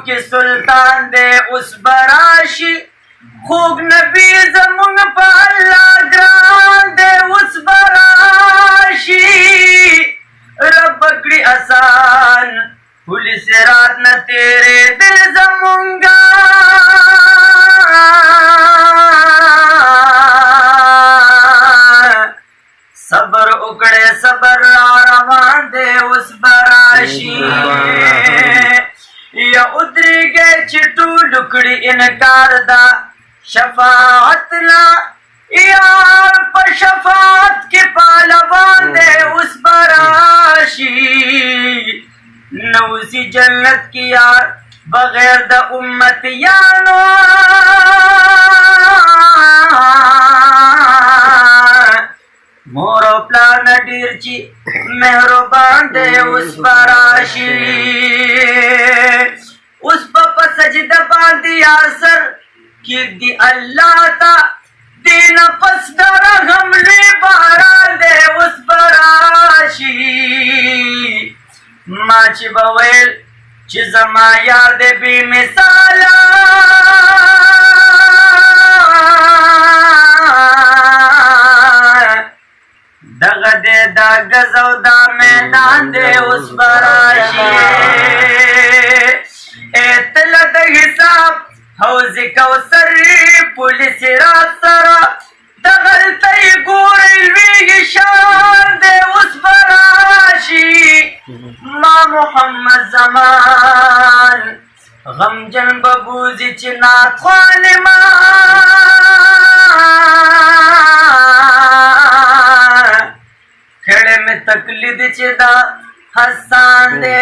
के सुल्तान दे उस बराशी खूब नबी जमुन पर अल्लाह ग्रान दे उस बराशी रब पकड़ी आसान पुलिस रात न तेरे दिल जमूंगा सबर उकड़े सबर रवान दे उस बराशी या उतरी गए चिटू लुकड़ी इनकार दा शफाअत ना यार पर शफाअत के पालवान दे उस बराशी नौसी जन्नत की यार बगैर द उम्मत यानो मोरो प्लान डीरची मेहरबान दे उस बराशी उस पर सजदा बांधिया सर की दी अल्लाह ता दीना पसदारा हमले बारा दे उस बराशी माची बवेल चिजमा यार दे बी मिसाला दग दे दा गजौदा मैदान दे उस बराशी एतलद हिसाब हौज कौसर पुलिस रासरा दगल तई गोरलवी शान दे उस बराशी मां मोहम्मद जमान गमजन बबूजी चिना ख्वानिमा खड़े में तकलीद चिदा हसान दे